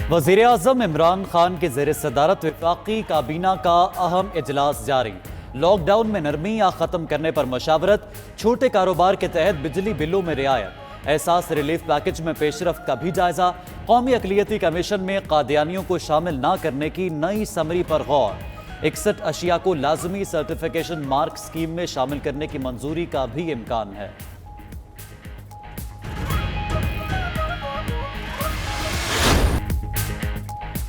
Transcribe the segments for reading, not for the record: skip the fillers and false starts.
वज़ीर आज़म इमरान खान की ज़ेर सदारत वफाकी काबीना का अहम इजलास जारी। लॉकडाउन में नरमी या ख़त्म करने पर मशावरत। छोटे कारोबार के तहत बिजली बिलों में रियायत। एहसास रिलीफ पैकेज में पेशरफ्त का भी जायजा। कौमी अक़लियती कमीशन में कादियानियों को शामिल न करने की नई समरी पर गौर। 61 अशिया को लाजमी सर्टिफिकेशन मार्क स्कीम में शामिल करने की मंजूरी का भी इम्कान है।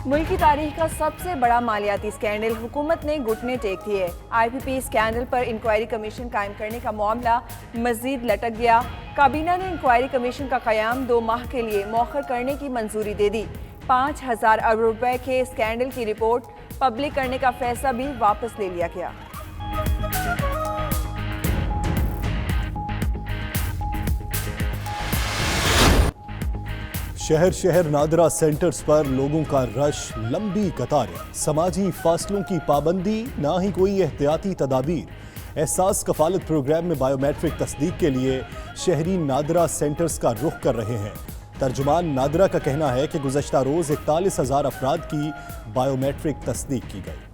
मुल्क की तारीख का सबसे बड़ा मालियाती स्कैंडल, हुकूमत ने घुटने टेक दिए। IPP स्कैंडल पर इंक्वायरी कमीशन कायम करने का मामला मजीद लटक गया। काबीना ने इंक्वायरी कमीशन का कयाम 2 माह के लिए मौखर करने की मंजूरी दे दी। 5000 अरब रुपए के स्कैंडल की रिपोर्ट पब्लिक करने का फैसला भी वापस ले लिया गया। शहर शहर नादरा सेंटर्स पर लोगों का रश, लंबी कतारें, समाजी फासलों की पाबंदी, ना ही कोई एहतियाती तदाबीर। एहसास कफालत प्रोग्राम में बायोमेट्रिक तस्दीक के लिए शहरी नादरा सेंटर्स का रुख कर रहे हैं। तर्जुमान नादरा का कहना है कि गुज़श्ता रोज़ 41,000 अफराद की बायोमेट्रिक तस्दीक की गई।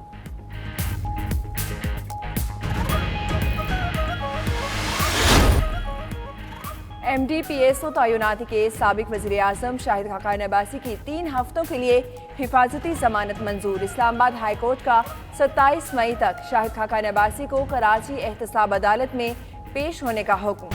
MD-PSO तयनाती के साबिक वज़ीर आज़म शाहिद खाकान अब्बासी की 3 हफ्तों के लिए हिफाजती जमानत मंजूर। इस्लामाबाद हाई कोर्ट का 27 मई तक शाहिद खाकान अब्बासी को कराची एहतसाब अदालत में पेश होने का हुक्म।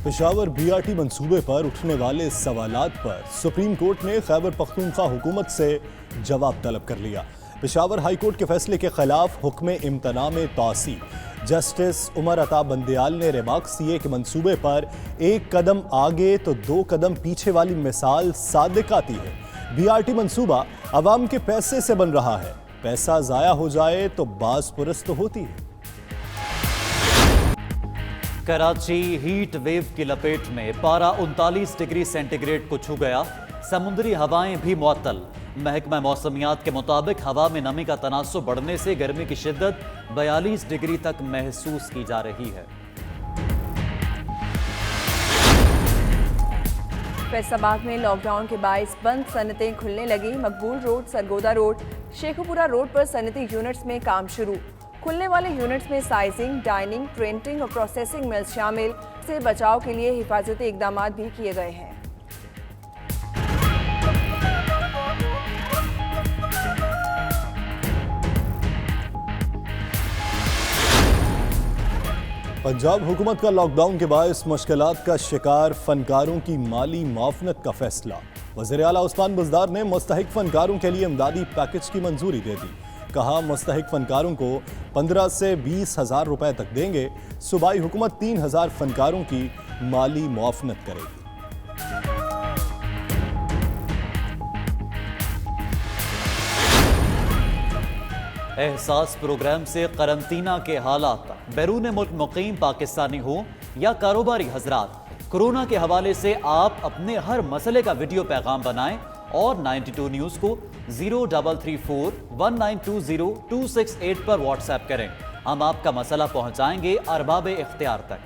पेशावर BRT मंसूबे पर उठने वाले सवालात पर सुप्रीम कोर्ट ने खैबर पख्तूनख्वा हुकूमत से जवाब तलब कर लिया। पेशावर हाई कोर्ट के फैसले के खिलाफ हुक्म इम्तना में तौसी। जस्टिस उमर अता बंदयाल ने रिमार्क्स दिए कि मंसूबे पर 1 कदम आगे तो 2 कदम पीछे वाली मिसाल सादिक आती है। BRT मंसूबा अवाम के पैसे से बन रहा है, पैसा जाया हो जाए तो बाज पुरस्त होती है। कराची हीट वेव की लपेट में पारा 39 डिग्री सेंटीग्रेड को छू गया। समुद्री हवाएं भी मुअत्तल। महकमा मौसमियात के मुताबिक हवा में नमी का तनासुब बढ़ने से गर्मी की शिद्दत 42 डिग्री तक महसूस की जा रही है। फैसलाबाद में लॉकडाउन के बायस बंद सनतें खुलने लगी। मकबूल road, Sargodha road, Sheikhupura road पर सनती यूनिट्स में काम शुरू। खुलने वाले यूनिट्स में साइजिंग, डाइनिंग, प्रिंटिंग और प्रोसेसिंग मिल्स शामिल। से बचाव के लिए हिफाजती इकदाम भी किए गए हैं। पंजाब हुकूमत का लॉकडाउन के बायस मुश्किलात का शिकार फनकारों की माली मुआवनत का फैसला। वज़ीर आला उस्मान बुज़दार ने मुस्तहिक फनकारों के लिए इमदादी पैकेज की मंजूरी दे दी। कहा मुस्तहिक फनकारों को 15 से 20,000 रुपए तक देंगे। सूबाई हुकूमत 3,000 फनकारों की माली मुआवनत करेगी। एहसास प्रोग्राम से करंतना के हालात। बैरून मुल्क मुकीम पाकिस्तानी हो या कारोबारी हजरात, कोरोना के हवाले से आप अपने हर मसले का वीडियो पैगाम बनाएं और 92 न्यूज़ को 03341920 पर व्हाट्सएप करें। हम आपका मसला पहुंचाएंगे अरबाब इख्तियार तक।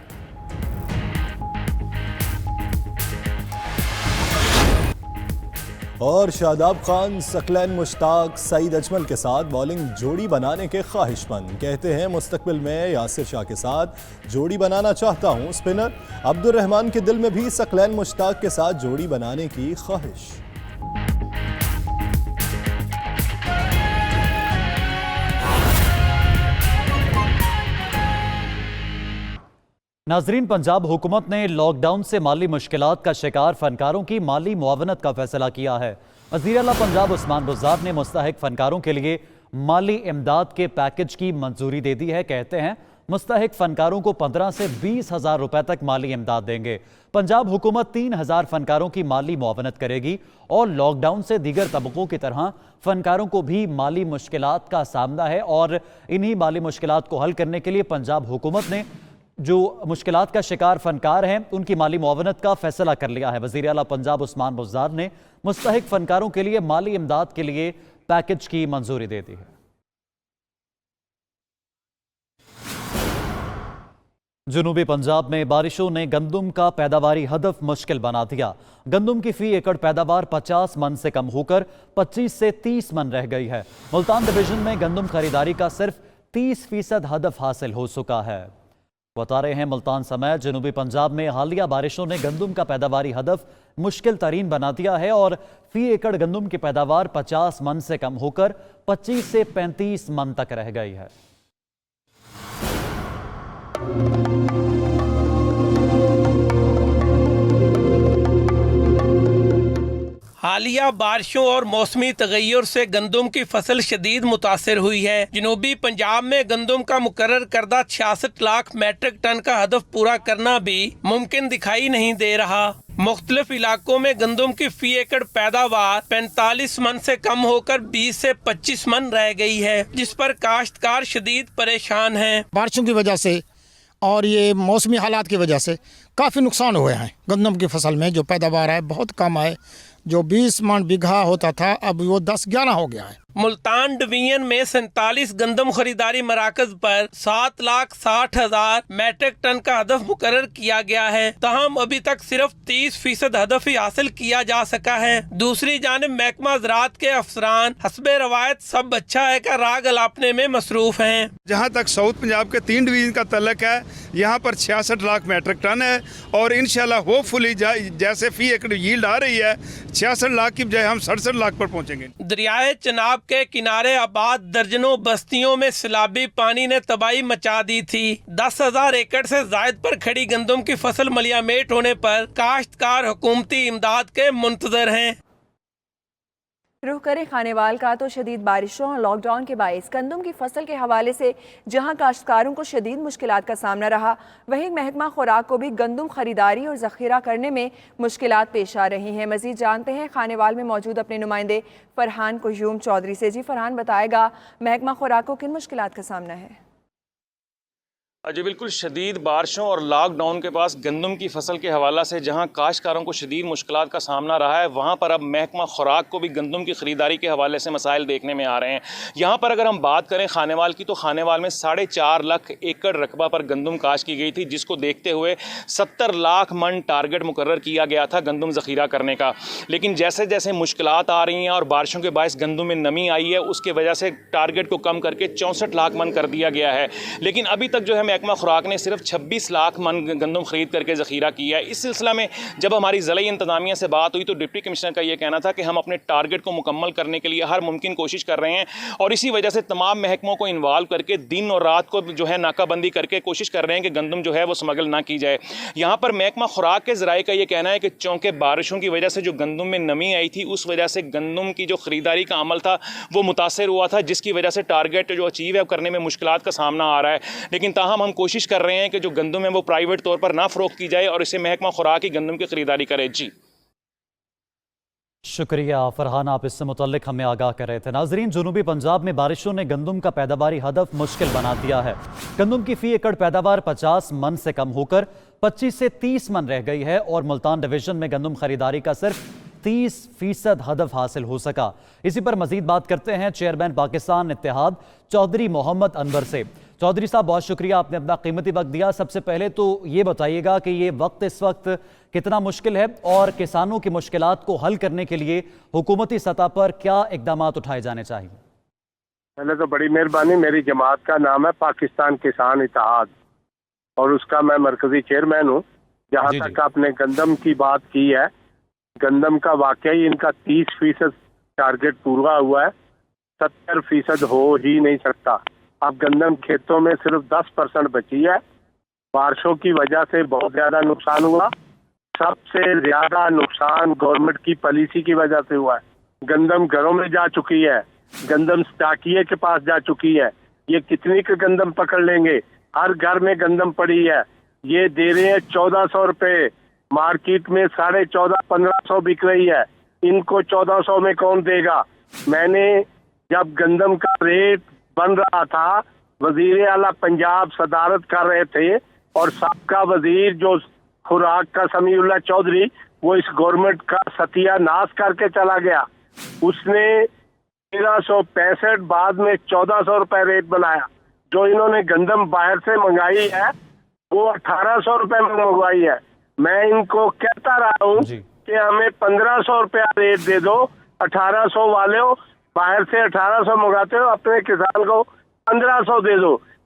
और शादाब खान सकलैन मुश्ताक सईद अजमल के साथ बॉलिंग जोड़ी बनाने के ख्वाहिशमंद। कहते हैं मुस्तकबिल में यासिर शाह के साथ जोड़ी बनाना चाहता हूं। स्पिनर अब्दुल रहमान के दिल में भी सकलैन मुश्ताक के साथ जोड़ी बनाने की ख्वाहिश। नाजरीन, पंजाब हुकूमत ने लॉकडाउन से माली मुश्किलात का शिकार फनकारों की माली मुआवनत का फैसला किया है। वज़ीर आला पंजाब उस्मान बुज़दार ने मुस्तहिक फनकारों के लिए माली इमदाद के पैकेज की मंजूरी दे दी है। कहते हैं मुस्तहिक फनकारों को 15 से 20,000 रुपए तक माली इमदाद देंगे। पंजाब हुकूमत 3,000 फनकारों की माली मुआवनत करेगी और लॉकडाउन से दीगर तबकों की तरह फनकारों को भी माली मुश्किलात का सामना है और इन्हीं माली मुश्किलात को हल करने के लिए पंजाब हुकूमत ने जो मुश्किलात का शिकार फनकार हैं उनकी माली मुआवनत का फैसला कर लिया है। वज़ीर आला पंजाब उस्मान बुज़दार ने मुस्तहिक फनकारों के लिए माली इमदाद के लिए पैकेज की मंजूरी दे दी है। जनूबी पंजाब में बारिशों ने गंदम का पैदावारी हदफ मुश्किल बना दिया। गंदम की फी एकड़ पैदावार 50 मन से कम होकर 25 से 30 मन रह गई है। मुल्तान डिवीजन में गंदम खरीदारी का सिर्फ 30% हदफ हासिल हो चुका है। बता रहे हैं मुल्तान समेत जनूबी पंजाब में हालिया बारिशों ने गंदम का पैदावारी हदफ मुश्किल तरीन बना दिया है और फी एकड़ गंदम की पैदावार 50 मन से कम होकर 25 से 35 मन तक रह गई है। हालिया बारिशों और मौसमी तगैयुर से गंदम की फसल शदीद मुतासर हुई है। जनूबी पंजाब में गंदम का मुकर्रर करदा 66 लाख मैट्रिक टन का हदफ पूरा करना भी मुमकिन दिखाई नहीं दे रहा। मुख्तलिफ इलाकों में गंदम की फी एकड़ पैदावार 45 मन से कम होकर 20 से 25 मन रह गई है, जिस पर काश्तकार शदीद परेशान हैं। बारिशों की वजह से और ये मौसमी हालात की वजह से काफ़ी नुकसान हुए हैं। गंदम की फसल में जो पैदावार है बहुत कम है। जो 20 मन बीघा होता था अब वो 10-11 हो गया है। मुल्तान डिवीजन में 47 गंदम खरीदारी मराकज पर 7,60,000 मैट्रिक टन का हदफ मुकर्रर किया गया है। तहम अभी तक सिर्फ 30% हदफ ही हासिल किया जा सका है। दूसरी जानिब महकमा ज़राअत के अफसरान हस्बे रवायत सब अच्छा है का राग अलापने में मसरूफ हैं। जहाँ तक साउथ पंजाब के 3 डिवीजन का तल्लक है, यहाँ पर 66 लाख मैट्रिक टन है और इंशाल्लाह होपफुली जैसे फी एकड़ यील्ड आ रही है 66 लाख की बजाय हम 67 लाख पर पहुँचेंगे। दरियाए चनाब के किनारे आबाद दर्जनों बस्तियों में सैलाबी पानी ने तबाही मचा दी थी। 10,000 एकड़ से जायद पर खड़ी गंदम की फसल मलियामेट होने पर काश्तकार हुकूमती इमदाद के मुंतजर हैं। रुख करें खानेवाल का तो शदीद बारिशों और लॉकडाउन के बायस गंदम की फसल के हवाले से जहां काश्तकारों को शदीद मुश्किलात का सामना रहा, वहीं महकमा खुराक को भी गंदम खरीदारी और ज़ख़ीरा करने में मुश्किलात पेश आ रही हैं। मज़ीद जानते हैं खानेवाल में मौजूद अपने नुमाइंदे फ़रहान कुयूम चौधरी से। जी फ़रहान, बताएगा महकमा खुराक को किन मुश्किलात का सामना है? जी बिल्कुल, शदीद बारिशों और लॉकडाउन के पास गंदम की फसल के हवाला से जहां काश्तकारों को शदीद मुश्किलात का सामना रहा है, वहां पर अब महकमा खुराक को भी गंदम की ख़रीदारी के हवाले से मसाइल देखने में आ रहे हैं। यहां पर अगर हम बात करें खानेवाल की, तो खानेवाल में 4.5 लाख एकड़ रकबा पर गंदम काश्त की गई थी, जिसको देखते हुए 70 लाख मन टारगेट मुकर्रर किया गया था गंदम ज़ख़ीरा करने का। लेकिन जैसे जैसे मुश्किलात आ रही हैं और बारिशों के बायस गंदम में नमी आई है, उसके वजह से टारगेट को कम करके 64 लाख मन कर दिया गया है। लेकिन अभी तक जो है महकमा खुराक ने सिर्फ 26 लाख मन गंदम खरीद करके ज़ख़ीरा किया है। इस सिलसिला में जब हमारी ज़िला इंतज़ामिया से बात हुई तो डिप्टी कमिश्नर का ये कहना था कि हम अपने टारगेट को मुकम्मल करने के लिए हर मुमकिन कोशिश कर रहे हैं और इसी वजह से तमाम महकमों को इन्वॉल्व करके दिन और रात को जो है नाकाबंदी करके कोशिश कर रहे हैं कि गंदम जो है वो स्मगल ना की जाए। यहाँ पर महकमा खुराक के ज़राए का ये कहना है कि चूँकि बारिशों की वजह से जो गंदम में नमी आई थी, उस वजह से गंदम की जो ख़रीदारी का अमल था वो मुतासर हुआ था, जिसकी वजह से टारगेट जो अचीव है करने में मुश्किलात का सामना आ रहा है। लेकिन ताहम हम कोशिश कर रहे हैं कि जो गंदम है वो प्राइवेट तौर पर ना फरोख्त की जाए और इसे महकमा खुराक की गंदम की खरीदारी करे। जी शुक्रिया फरहान, आप इससे मुतल्लिक हमें आगाह कर रहे थे। नाजरीन, जनूबी पंजाब में बारिशों ने गंदम का पैदावारी हदफ मुश्किल बना दिया है। गंदम की फी एकड़ पैदावार 50 मन से कम होकर 25 से 30 मन रह गई है और मुल्तान डिवीजन में गंदम खरीदारी का सिर्फ 30% हदफ हासिल हो सका। इसी पर मजीद बात करते हैं चेयरमैन पाकिस्तान इत्तेहाद चौधरी मोहम्मद अनवर से। चौधरी साहब, बहुत शुक्रिया, आपने अपना कीमती वक्त दिया। सबसे पहले तो ये बताइएगा कि ये वक्त इस वक्त कितना मुश्किल है और किसानों की मुश्किलात को हल करने के लिए हुकूमती सतह पर क्या इकदाम उठाए जाने चाहिए? पहले तो बड़ी मेहरबानी, मेरी जमात का नाम है पाकिस्तान किसान इत्तेहाद और उसका मैं मरकजी चेयरमैन हूँ। जहाँ तक आपने गंदम की बात की है, गंदम का वाकई इनका 30% टारगेट पूरा हुआ है, 70% हो ही नहीं सकता। अब गंदम खेतों में सिर्फ 10% बची है। बारिशों की वजह से बहुत ज्यादा नुकसान हुआ। सबसे ज्यादा नुकसान गवर्नमेंट की पॉलिसी की वजह से हुआ है। गंदम घरों में जा चुकी है, गंदम स्टाकिये के पास जा चुकी है। ये कितनी का गंदम पकड़ लेंगे? हर घर में गंदम पड़ी है। ये दे रहे हैं 1400 रुपए, मार्केट में 1450-1500 बिक रही है। इनको 1400 में कौन देगा? मैंने जब गंदम का रेट बन रहा था, वजीर आला पंजाब सदारत कर रहे थे और सबका वजीर जो खुराक का समीउल्लाह चौधरी, वो इस गवर्नमेंट का सत्यानाश करके चला गया। उसने 1365 बाद में 1400 रुपए रेट बनाया। जो इन्होंने गंदम बाहर से मंगाई है वो 1800 रुपए में मंगवाई है। मैं इनको कहता रहा हूँ जी। कि हमें 1500 रुपया रेट दे दो, 1800 वाले हो, बाहर से 1800 मंगाते हो, अपने किसान को 1500 दे दो।